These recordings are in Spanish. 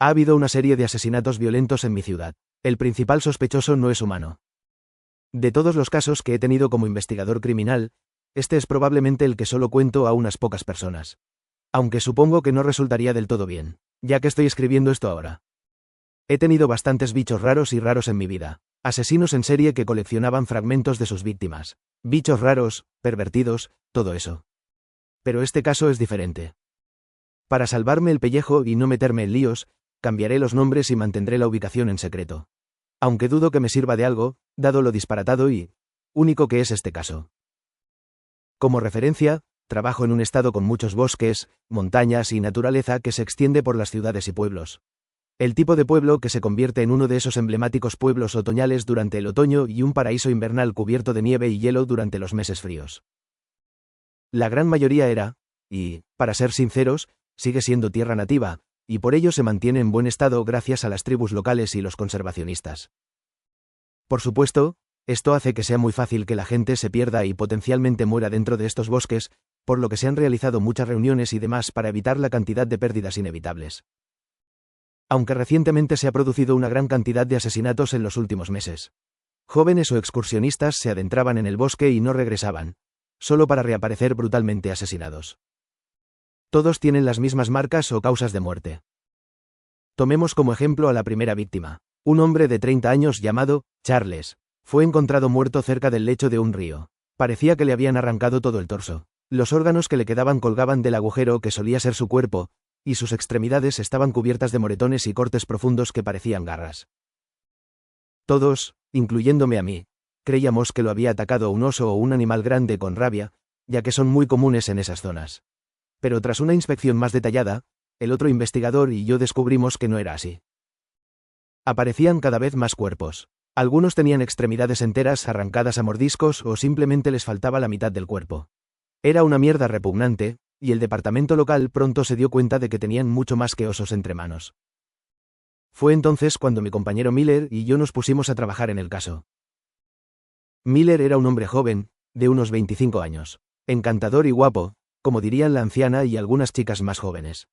Ha habido una serie de asesinatos violentos en mi ciudad. El principal sospechoso no es humano. De todos los casos que he tenido como investigador criminal, este es probablemente el que solo cuento a unas pocas personas. Aunque supongo que no resultaría del todo bien, ya que estoy escribiendo esto ahora. He tenido bastantes bichos raros y raros en mi vida. Asesinos en serie que coleccionaban fragmentos de sus víctimas. Bichos raros, pervertidos, todo eso. Pero este caso es diferente. Para salvarme el pellejo y no meterme en líos, cambiaré los nombres y mantendré la ubicación en secreto. Aunque dudo que me sirva de algo, dado lo disparatado y único que es este caso. Como referencia, trabajo en un estado con muchos bosques, montañas y naturaleza que se extiende por las ciudades y pueblos. El tipo de pueblo que se convierte en uno de esos emblemáticos pueblos otoñales durante el otoño y un paraíso invernal cubierto de nieve y hielo durante los meses fríos. La gran mayoría era, y, para ser sinceros, sigue siendo tierra nativa, y por ello se mantiene en buen estado gracias a las tribus locales y los conservacionistas. Por supuesto, esto hace que sea muy fácil que la gente se pierda y potencialmente muera dentro de estos bosques, por lo que se han realizado muchas reuniones y demás para evitar la cantidad de pérdidas inevitables. Aunque recientemente se ha producido una gran cantidad de asesinatos en los últimos meses. Jóvenes o excursionistas se adentraban en el bosque y no regresaban, solo para reaparecer brutalmente asesinados. Todos tienen las mismas marcas o causas de muerte. Tomemos como ejemplo a la primera víctima. Un hombre de 30 años llamado Charles fue encontrado muerto cerca del lecho de un río. Parecía que le habían arrancado todo el torso. Los órganos que le quedaban colgaban del agujero que solía ser su cuerpo, y sus extremidades estaban cubiertas de moretones y cortes profundos que parecían garras. Todos, incluyéndome a mí, creíamos que lo había atacado un oso o un animal grande con rabia, ya que son muy comunes en esas zonas. Pero tras una inspección más detallada, el otro investigador y yo descubrimos que no era así. Aparecían cada vez más cuerpos. Algunos tenían extremidades enteras arrancadas a mordiscos o simplemente les faltaba la mitad del cuerpo. Era una mierda repugnante, y el departamento local pronto se dio cuenta de que tenían mucho más que osos entre manos. Fue entonces cuando mi compañero Miller y yo nos pusimos a trabajar en el caso. Miller era un hombre joven, de unos 25 años. Encantador y guapo, como dirían la anciana y algunas chicas más jóvenes.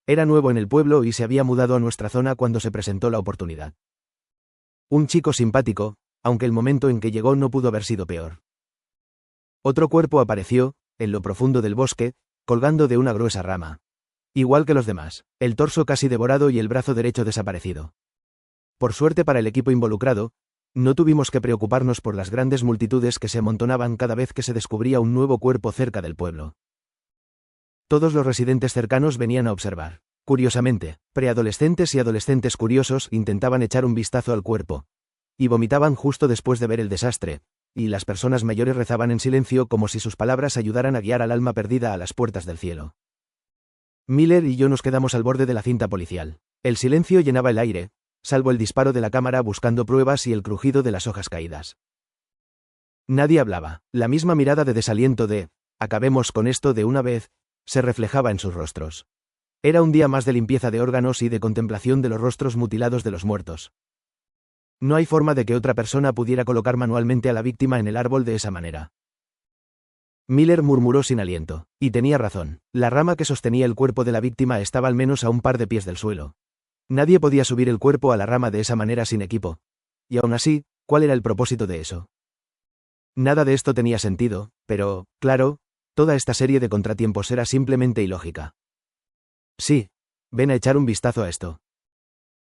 Era nuevo en el pueblo y se había mudado a nuestra zona cuando se presentó la oportunidad. Un chico simpático, aunque el momento en que llegó no pudo haber sido peor. Otro cuerpo apareció, en lo profundo del bosque, colgando de una gruesa rama. Igual que los demás, el torso casi devorado y el brazo derecho desaparecido. Por suerte para el equipo involucrado, no tuvimos que preocuparnos por las grandes multitudes que se amontonaban cada vez que se descubría un nuevo cuerpo cerca del pueblo. Todos los residentes cercanos venían a observar. Curiosamente, preadolescentes y adolescentes curiosos intentaban echar un vistazo al cuerpo. Y vomitaban justo después de ver el desastre, y las personas mayores rezaban en silencio como si sus palabras ayudaran a guiar al alma perdida a las puertas del cielo. Miller y yo nos quedamos al borde de la cinta policial. El silencio llenaba el aire, salvo el disparo de la cámara buscando pruebas y el crujido de las hojas caídas. Nadie hablaba. La misma mirada de desaliento de «acabemos con esto de una vez», se reflejaba en sus rostros. Era un día más de limpieza de órganos y de contemplación de los rostros mutilados de los muertos. No hay forma de que otra persona pudiera colocar manualmente a la víctima en el árbol de esa manera. Miller murmuró sin aliento, y tenía razón. La rama que sostenía el cuerpo de la víctima estaba al menos a un par de pies del suelo. Nadie podía subir el cuerpo a la rama de esa manera sin equipo. Y aún así, ¿cuál era el propósito de eso? Nada de esto tenía sentido, pero, claro, toda esta serie de contratiempos era simplemente ilógica. Sí, ven a echar un vistazo a esto.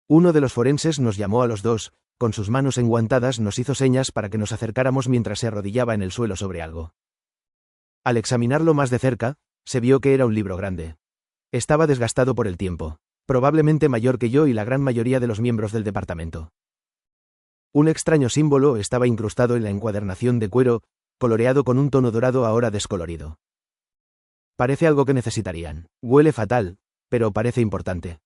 Uno de los forenses nos llamó a los dos, con sus manos enguantadas nos hizo señas para que nos acercáramos mientras se arrodillaba en el suelo sobre algo. Al examinarlo más de cerca, se vio que era un libro grande. Estaba desgastado por el tiempo, probablemente mayor que yo y la gran mayoría de los miembros del departamento. Un extraño símbolo estaba incrustado en la encuadernación de cuero, coloreado con un tono dorado ahora descolorido. Parece algo que necesitarían. Huele fatal, pero parece importante.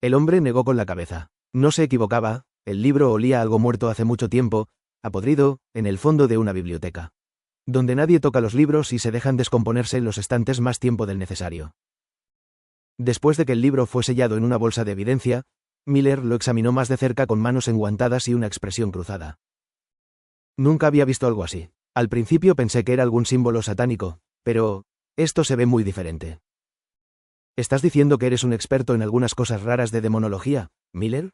El hombre negó con la cabeza. No se equivocaba, el libro olía a algo muerto hace mucho tiempo, apodrido, en el fondo de una biblioteca. Donde nadie toca los libros y se dejan descomponerse en los estantes más tiempo del necesario. Después de que el libro fue sellado en una bolsa de evidencia, Miller lo examinó más de cerca con manos enguantadas y una expresión cruzada. Nunca había visto algo así. Al principio pensé que era algún símbolo satánico, pero esto se ve muy diferente. ¿Estás diciendo que eres un experto en algunas cosas raras de demonología, Miller?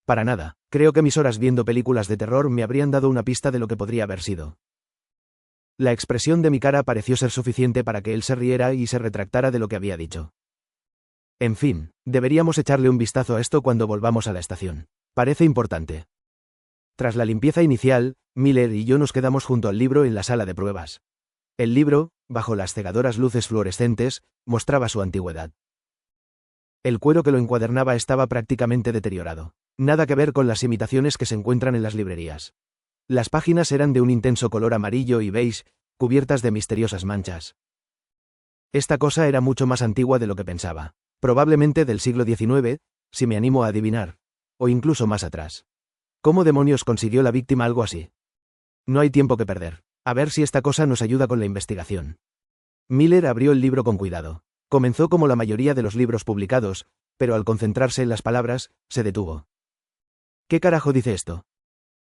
Para nada, creo que mis horas viendo películas de terror me habrían dado una pista de lo que podría haber sido. La expresión de mi cara pareció ser suficiente para que él se riera y se retractara de lo que había dicho. En fin, deberíamos echarle un vistazo a esto cuando volvamos a la estación. Parece importante. Tras la limpieza inicial, Miller y yo nos quedamos junto al libro en la sala de pruebas. El libro, bajo las cegadoras luces fluorescentes, mostraba su antigüedad. El cuero que lo encuadernaba estaba prácticamente deteriorado. Nada que ver con las imitaciones que se encuentran en las librerías. Las páginas eran de un intenso color amarillo y beige, cubiertas de misteriosas manchas. Esta cosa era mucho más antigua de lo que pensaba. Probablemente del siglo XIX, si me animo a adivinar. O incluso más atrás. ¿Cómo demonios consiguió la víctima algo así? No hay tiempo que perder. A ver si esta cosa nos ayuda con la investigación. Miller abrió el libro con cuidado. Comenzó como la mayoría de los libros publicados, pero al concentrarse en las palabras, se detuvo. ¿Qué carajo dice esto?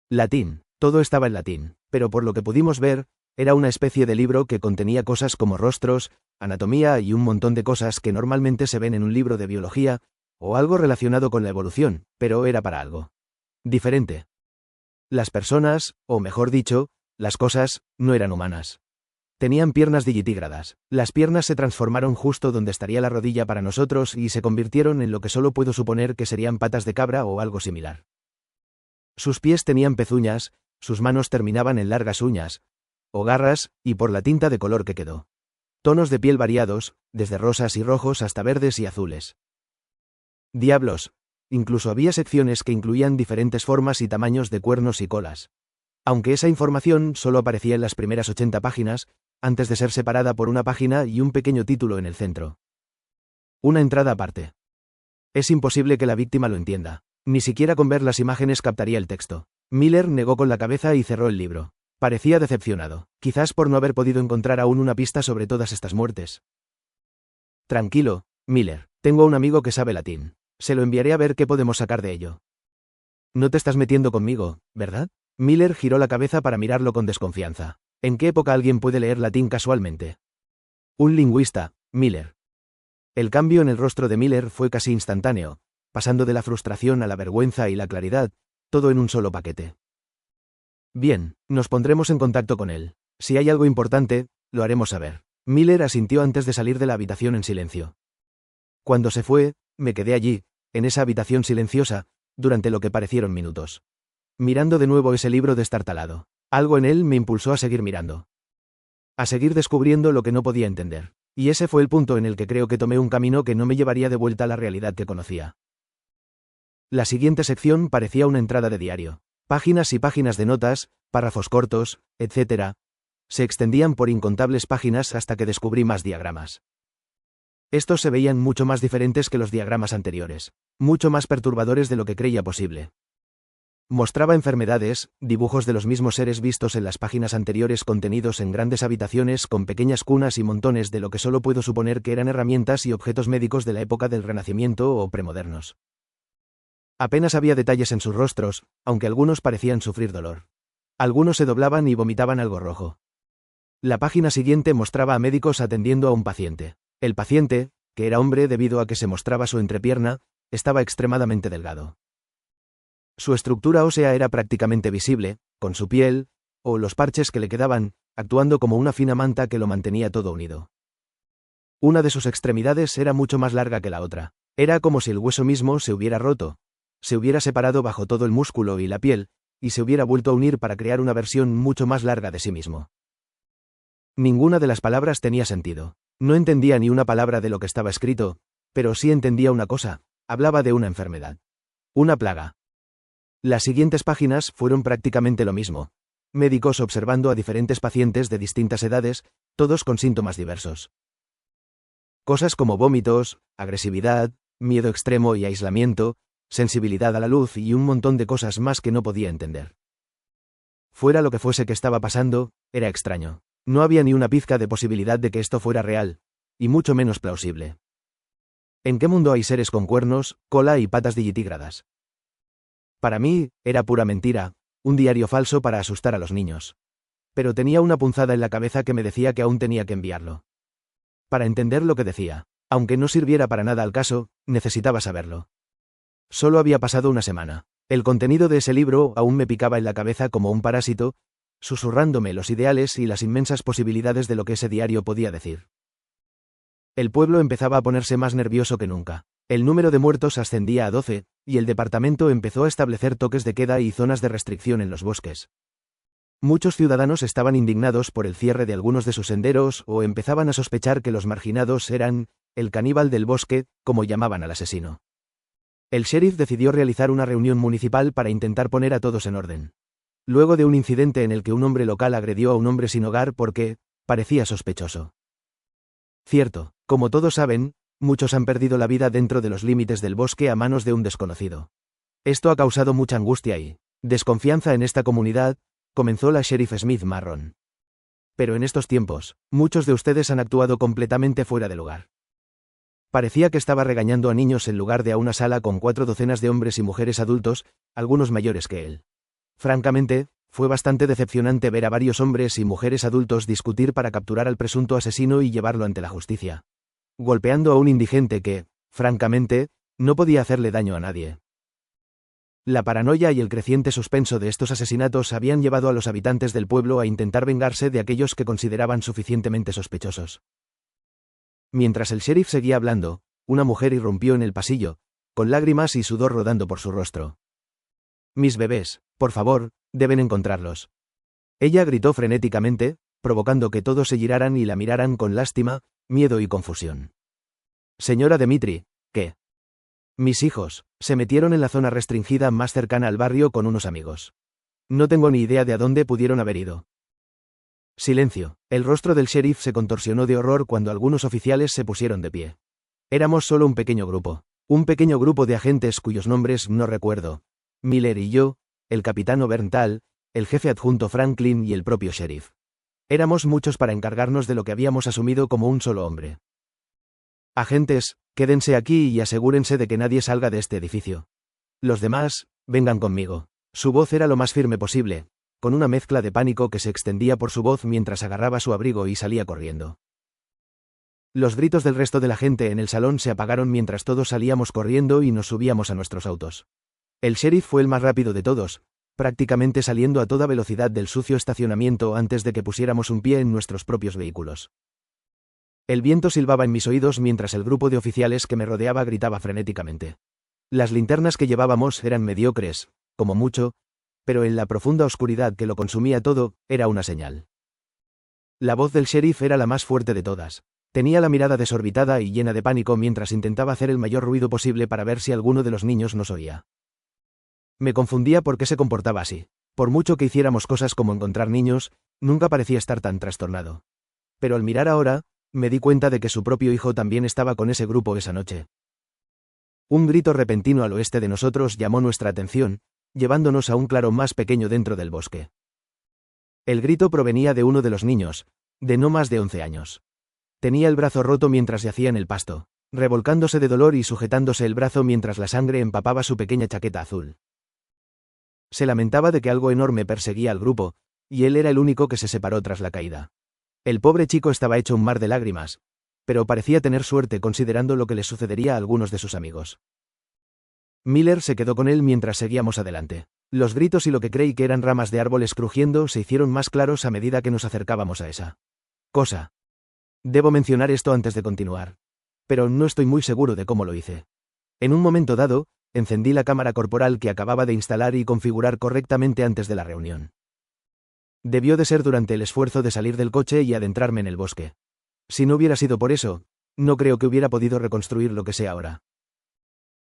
Latín. Todo estaba en latín, pero por lo que pudimos ver, era una especie de libro que contenía cosas como rostros, anatomía y un montón de cosas que normalmente se ven en un libro de biología, o algo relacionado con la evolución, pero era para algo diferente. Las personas, o mejor dicho, las cosas, no eran humanas. Tenían piernas digitígradas. Las piernas se transformaron justo donde estaría la rodilla para nosotros y se convirtieron en lo que solo puedo suponer que serían patas de cabra o algo similar. Sus pies tenían pezuñas, sus manos terminaban en largas uñas, o garras, y por la tinta de color que quedó. Tonos de piel variados, desde rosas y rojos hasta verdes y azules. Diablos, incluso había secciones que incluían diferentes formas y tamaños de cuernos y colas. Aunque esa información solo aparecía en las primeras 80 páginas, antes de ser separada por una página y un pequeño título en el centro. Una entrada aparte. Es imposible que la víctima lo entienda. Ni siquiera con ver las imágenes captaría el texto. Miller negó con la cabeza y cerró el libro. Parecía decepcionado, quizás por no haber podido encontrar aún una pista sobre todas estas muertes. Tranquilo, Miller, tengo un amigo que sabe latín. Se lo enviaré a ver qué podemos sacar de ello. No te estás metiendo conmigo, ¿verdad? Miller giró la cabeza para mirarlo con desconfianza. ¿En qué época alguien puede leer latín casualmente? Un lingüista, Miller. El cambio en el rostro de Miller fue casi instantáneo, pasando de la frustración a la vergüenza y la claridad, todo en un solo paquete. Bien, nos pondremos en contacto con él. Si hay algo importante, lo haremos saber. Miller asintió antes de salir de la habitación en silencio. Cuando se fue, me quedé allí, en esa habitación silenciosa, durante lo que parecieron minutos. Mirando de nuevo ese libro destartalado. Algo en él me impulsó a seguir mirando. A seguir descubriendo lo que no podía entender. Y ese fue el punto en el que creo que tomé un camino que no me llevaría de vuelta a la realidad que conocía. La siguiente sección parecía una entrada de diario. Páginas y páginas de notas, párrafos cortos, etc. Se extendían por incontables páginas hasta que descubrí más diagramas. Estos se veían mucho más diferentes que los diagramas anteriores, mucho más perturbadores de lo que creía posible. Mostraba enfermedades, dibujos de los mismos seres vistos en las páginas anteriores contenidos en grandes habitaciones con pequeñas cunas y montones de lo que solo puedo suponer que eran herramientas y objetos médicos de la época del Renacimiento o premodernos. Apenas había detalles en sus rostros, aunque algunos parecían sufrir dolor. Algunos se doblaban y vomitaban algo rojo. La página siguiente mostraba a médicos atendiendo a un paciente. El paciente, que era hombre debido a que se mostraba su entrepierna, estaba extremadamente delgado. Su estructura ósea era prácticamente visible, con su piel, o los parches que le quedaban, actuando como una fina manta que lo mantenía todo unido. Una de sus extremidades era mucho más larga que la otra. Era como si el hueso mismo se hubiera roto, se hubiera separado bajo todo el músculo y la piel, y se hubiera vuelto a unir para crear una versión mucho más larga de sí mismo. Ninguna de las palabras tenía sentido. No entendía ni una palabra de lo que estaba escrito, pero sí entendía una cosa, hablaba de una enfermedad. Una plaga. Las siguientes páginas fueron prácticamente lo mismo. Médicos observando a diferentes pacientes de distintas edades, todos con síntomas diversos. Cosas como vómitos, agresividad, miedo extremo y aislamiento, sensibilidad a la luz y un montón de cosas más que no podía entender. Fuera lo que fuese que estaba pasando, era extraño. No había ni una pizca de posibilidad de que esto fuera real, y mucho menos plausible. ¿En qué mundo hay seres con cuernos, cola y patas digitígradas? Para mí, era pura mentira, un diario falso para asustar a los niños. Pero tenía una punzada en la cabeza que me decía que aún tenía que enviarlo. Para entender lo que decía. Aunque no sirviera para nada al caso, necesitaba saberlo. Solo había pasado una semana. El contenido de ese libro aún me picaba en la cabeza como un parásito, susurrándome los ideales y las inmensas posibilidades de lo que ese diario podía decir. El pueblo empezaba a ponerse más nervioso que nunca. El número de muertos ascendía a 12, y el departamento empezó a establecer toques de queda y zonas de restricción en los bosques. Muchos ciudadanos estaban indignados por el cierre de algunos de sus senderos o empezaban a sospechar que los marginados eran el caníbal del bosque, como llamaban al asesino. El sheriff decidió realizar una reunión municipal para intentar poner a todos en orden. Luego de un incidente en el que un hombre local agredió a un hombre sin hogar porque parecía sospechoso. Cierto, como todos saben, muchos han perdido la vida dentro de los límites del bosque a manos de un desconocido. Esto ha causado mucha angustia y desconfianza en esta comunidad, comenzó la sheriff Smith Marron. Pero en estos tiempos, muchos de ustedes han actuado completamente fuera de lugar. Parecía que estaba regañando a niños en lugar de a una sala con 4 docenas de hombres y mujeres adultos, algunos mayores que él. Francamente, fue bastante decepcionante ver a varios hombres y mujeres adultos discutir para capturar al presunto asesino y llevarlo ante la justicia. Golpeando a un indigente que, francamente, no podía hacerle daño a nadie. La paranoia y el creciente suspenso de estos asesinatos habían llevado a los habitantes del pueblo a intentar vengarse de aquellos que consideraban suficientemente sospechosos. Mientras el sheriff seguía hablando, una mujer irrumpió en el pasillo, con lágrimas y sudor rodando por su rostro. «Mis bebés, por favor, deben encontrarlos». Ella gritó frenéticamente, provocando que todos se giraran y la miraran con lástima, miedo y confusión. «Señora Demitri, ¿qué?» «Mis hijos, se metieron en la zona restringida más cercana al barrio con unos amigos. No tengo ni idea de a dónde pudieron haber ido». Silencio. El rostro del sheriff se contorsionó de horror cuando algunos oficiales se pusieron de pie. Éramos solo un pequeño grupo de agentes cuyos nombres no recuerdo. Miller y yo, el capitán Overntal, el jefe adjunto Franklin y el propio sheriff. Éramos muchos para encargarnos de lo que habíamos asumido como un solo hombre. Agentes, quédense aquí y asegúrense de que nadie salga de este edificio. Los demás, vengan conmigo. Su voz era lo más firme posible, con una mezcla de pánico que se extendía por su voz mientras agarraba su abrigo y salía corriendo. Los gritos del resto de la gente en el salón se apagaron mientras todos salíamos corriendo y nos subíamos a nuestros autos. El sheriff fue el más rápido de todos, prácticamente saliendo a toda velocidad del sucio estacionamiento antes de que pusiéramos un pie en nuestros propios vehículos. El viento silbaba en mis oídos mientras el grupo de oficiales que me rodeaba gritaba frenéticamente. Las linternas que llevábamos eran mediocres, como mucho, pero en la profunda oscuridad que lo consumía todo, era una señal. La voz del sheriff era la más fuerte de todas. Tenía la mirada desorbitada y llena de pánico mientras intentaba hacer el mayor ruido posible para ver si alguno de los niños nos oía. Me confundía por qué se comportaba así. Por mucho que hiciéramos cosas como encontrar niños, nunca parecía estar tan trastornado. Pero al mirar ahora, me di cuenta de que su propio hijo también estaba con ese grupo esa noche. Un grito repentino al oeste de nosotros llamó nuestra atención, llevándonos a un claro más pequeño dentro del bosque. El grito provenía de uno de los niños, de no más de 11 años. Tenía el brazo roto mientras yacía en el pasto, revolcándose de dolor y sujetándose el brazo mientras la sangre empapaba su pequeña chaqueta azul. Se lamentaba de que algo enorme perseguía al grupo, y él era el único que se separó tras la caída. El pobre chico estaba hecho un mar de lágrimas, pero parecía tener suerte considerando lo que le sucedería a algunos de sus amigos. Miller se quedó con él mientras seguíamos adelante. Los gritos y lo que creí que eran ramas de árboles crujiendo se hicieron más claros a medida que nos acercábamos a esa cosa. Debo mencionar esto antes de continuar. Pero no estoy muy seguro de cómo lo hice. En un momento dado, encendí la cámara corporal que acababa de instalar y configurar correctamente antes de la reunión. Debió de ser durante el esfuerzo de salir del coche y adentrarme en el bosque. Si no hubiera sido por eso, no creo que hubiera podido reconstruir lo que sé ahora.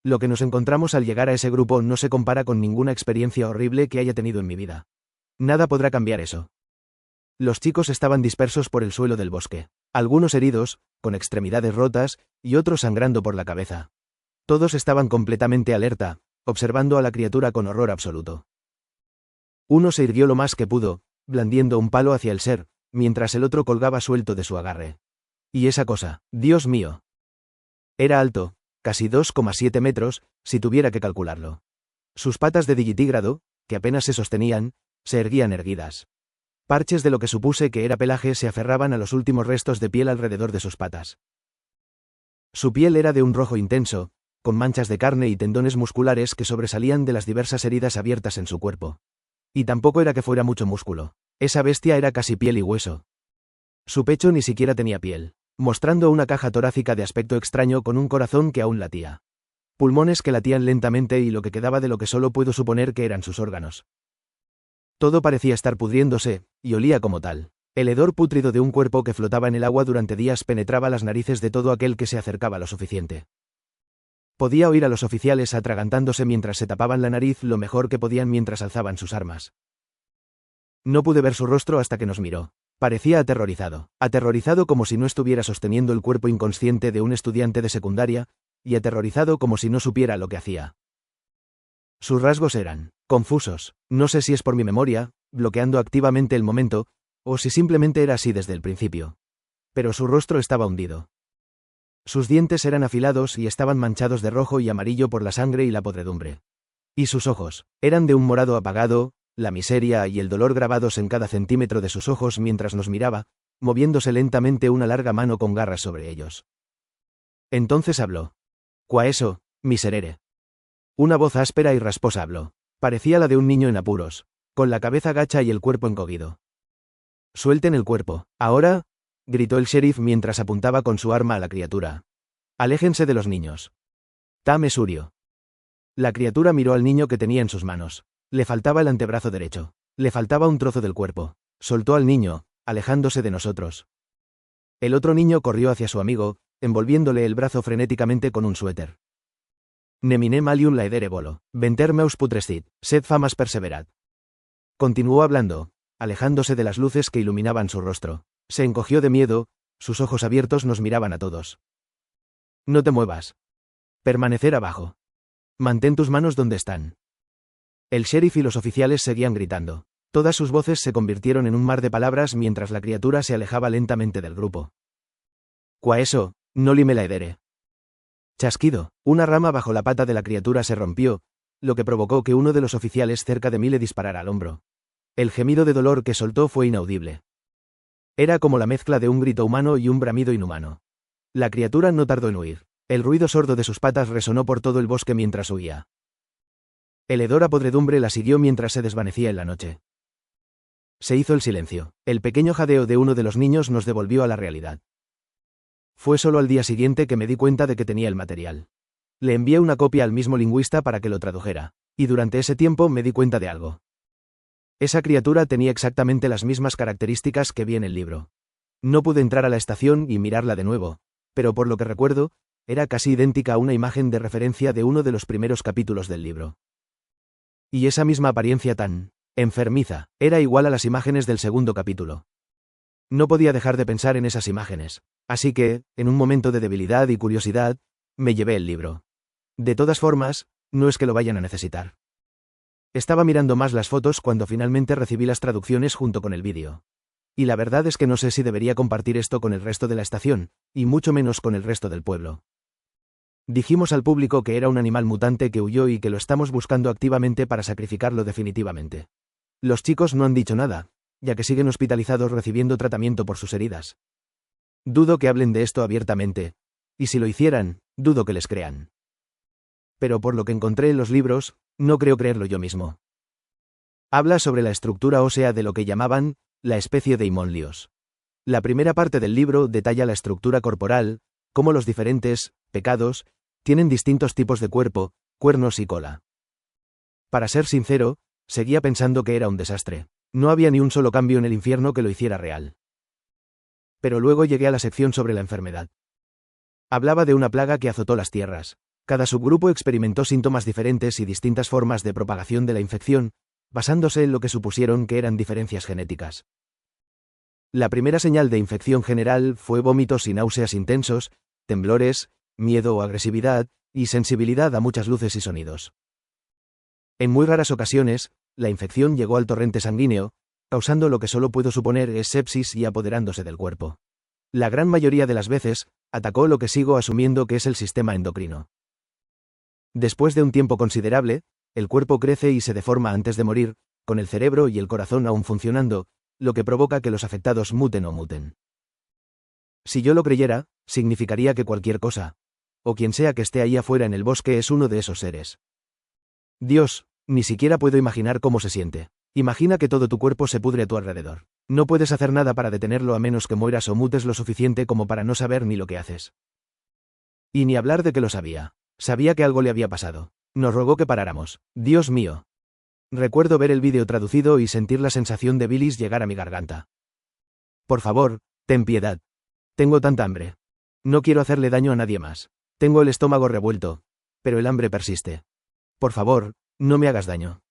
Lo que nos encontramos al llegar a ese grupo no se compara con ninguna experiencia horrible que haya tenido en mi vida. Nada podrá cambiar eso. Los chicos estaban dispersos por el suelo del bosque, algunos heridos, con extremidades rotas, y otros sangrando por la cabeza. Todos estaban completamente alerta, observando a la criatura con horror absoluto. Uno se irguió lo más que pudo, blandiendo un palo hacia el ser, mientras el otro colgaba suelto de su agarre. Y esa cosa, Dios mío. Era alto, casi 2,7 metros, si tuviera que calcularlo. Sus patas de digitígrado, que apenas se sostenían, se erguían erguidas. Parches de lo que supuse que era pelaje se aferraban a los últimos restos de piel alrededor de sus patas. Su piel era de un rojo intenso, con manchas de carne y tendones musculares que sobresalían de las diversas heridas abiertas en su cuerpo. Y tampoco era que fuera mucho músculo. Esa bestia era casi piel y hueso. Su pecho ni siquiera tenía piel, mostrando una caja torácica de aspecto extraño con un corazón que aún latía. Pulmones que latían lentamente y lo que quedaba de lo que solo puedo suponer que eran sus órganos. Todo parecía estar pudriéndose, y olía como tal. El hedor pútrido de un cuerpo que flotaba en el agua durante días penetraba las narices de todo aquel que se acercaba lo suficiente. Podía oír a los oficiales atragantándose mientras se tapaban la nariz lo mejor que podían mientras alzaban sus armas. No pude ver su rostro hasta que nos miró. Parecía aterrorizado como si no estuviera sosteniendo el cuerpo inconsciente de un estudiante de secundaria, y aterrorizado como si no supiera lo que hacía. Sus rasgos eran confusos, no sé si es por mi memoria, bloqueando activamente el momento, o si simplemente era así desde el principio. Pero su rostro estaba hundido. Sus dientes eran afilados y estaban manchados de rojo y amarillo por la sangre y la podredumbre. Y sus ojos eran de un morado apagado, la miseria y el dolor grabados en cada centímetro de sus ojos mientras nos miraba, moviéndose lentamente una larga mano con garras sobre ellos. Entonces habló. «Quaeso, miserere». Una voz áspera y rasposa habló. Parecía la de un niño en apuros, con la cabeza gacha y el cuerpo encogido. «Suelten el cuerpo, ahora», gritó el sheriff mientras apuntaba con su arma a la criatura. «Aléjense de los niños». «Tam es Urio». La criatura miró al niño que tenía en sus manos. Le faltaba el antebrazo derecho. Le faltaba un trozo del cuerpo. Soltó al niño, alejándose de nosotros. El otro niño corrió hacia su amigo, envolviéndole el brazo frenéticamente con un suéter. «Nemine malium laedere volo, venter meus putrescit, sed famas perseverat». Continuó hablando, alejándose de las luces que iluminaban su rostro. Se encogió de miedo, sus ojos abiertos nos miraban a todos. «No te muevas. Permanecer abajo. Mantén tus manos donde están». El sheriff y los oficiales seguían gritando. Todas sus voces se convirtieron en un mar de palabras mientras la criatura se alejaba lentamente del grupo. «Quaeso, no lime laedere». Chasquido, una rama bajo la pata de la criatura se rompió, lo que provocó que uno de los oficiales cerca de mí le disparara al hombro. El gemido de dolor que soltó fue inaudible. Era como la mezcla de un grito humano y un bramido inhumano. La criatura no tardó en huir. El ruido sordo de sus patas resonó por todo el bosque mientras huía. El hedor a podredumbre la siguió mientras se desvanecía en la noche. Se hizo el silencio. El pequeño jadeo de uno de los niños nos devolvió a la realidad. Fue solo al día siguiente que me di cuenta de que tenía el material. Le envié una copia al mismo lingüista para que lo tradujera, y durante ese tiempo me di cuenta de algo. Esa criatura tenía exactamente las mismas características que vi en el libro. No pude entrar a la estación y mirarla de nuevo, pero por lo que recuerdo, era casi idéntica a una imagen de referencia de uno de los primeros capítulos del libro. Y esa misma apariencia tan enfermiza era igual a las imágenes del segundo capítulo. No podía dejar de pensar en esas imágenes, así que, en un momento de debilidad y curiosidad, me llevé el libro. De todas formas, no es que lo vayan a necesitar. Estaba mirando más las fotos cuando finalmente recibí las traducciones junto con el vídeo. Y la verdad es que no sé si debería compartir esto con el resto de la estación, y mucho menos con el resto del pueblo. Dijimos al público que era un animal mutante que huyó y que lo estamos buscando activamente para sacrificarlo definitivamente. Los chicos no han dicho nada, ya que siguen hospitalizados recibiendo tratamiento por sus heridas. Dudo que hablen de esto abiertamente, y si lo hicieran, dudo que les crean. Pero por lo que encontré en los libros, no creo creerlo yo mismo. Habla sobre la estructura ósea de lo que llamaban la especie de Himonlios. La primera parte del libro detalla la estructura corporal, cómo los diferentes pecados tienen distintos tipos de cuerpo, cuernos y cola. Para ser sincero, seguía pensando que era un desastre. No había ni un solo cambio en el infierno que lo hiciera real. Pero luego llegué a la sección sobre la enfermedad. Hablaba de una plaga que azotó las tierras. Cada subgrupo experimentó síntomas diferentes y distintas formas de propagación de la infección, basándose en lo que supusieron que eran diferencias genéticas. La primera señal de infección general fue vómitos y náuseas intensos, temblores, miedo o agresividad, y sensibilidad a muchas luces y sonidos. En muy raras ocasiones, la infección llegó al torrente sanguíneo, causando lo que solo puedo suponer es sepsis y apoderándose del cuerpo. La gran mayoría de las veces, atacó lo que sigo asumiendo que es el sistema endocrino. Después de un tiempo considerable, el cuerpo crece y se deforma antes de morir, con el cerebro y el corazón aún funcionando, lo que provoca que los afectados muten o muten. Si yo lo creyera, significaría que cualquier cosa, o quien sea que esté ahí afuera en el bosque es uno de esos seres. Dios, ni siquiera puedo imaginar cómo se siente. Imagina que todo tu cuerpo se pudre a tu alrededor. No puedes hacer nada para detenerlo a menos que mueras o mutes lo suficiente como para no saber ni lo que haces. Y ni hablar de que lo sabía. Sabía que algo le había pasado. Nos rogó que paráramos. Dios mío. Recuerdo ver el vídeo traducido y sentir la sensación de bilis llegar a mi garganta. Por favor, ten piedad. Tengo tanta hambre. No quiero hacerle daño a nadie más. Tengo el estómago revuelto, pero el hambre persiste. Por favor, no me hagas daño.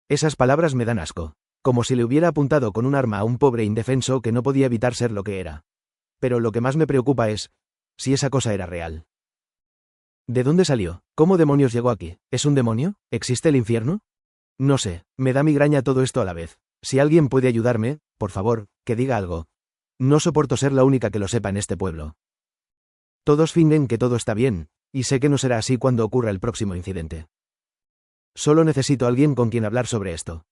Esas palabras me dan asco, como si le hubiera apuntado con un arma a un pobre indefenso que no podía evitar ser lo que era. Pero lo que más me preocupa es, si esa cosa era real. ¿De dónde salió? ¿Cómo demonios llegó aquí? ¿Es un demonio? ¿Existe el infierno? No sé, me da migraña todo esto a la vez. Si alguien puede ayudarme, por favor, que diga algo. No soporto ser la única que lo sepa en este pueblo. Todos fingen que todo está bien, y sé que no será así cuando ocurra el próximo incidente. Solo necesito a alguien con quien hablar sobre esto.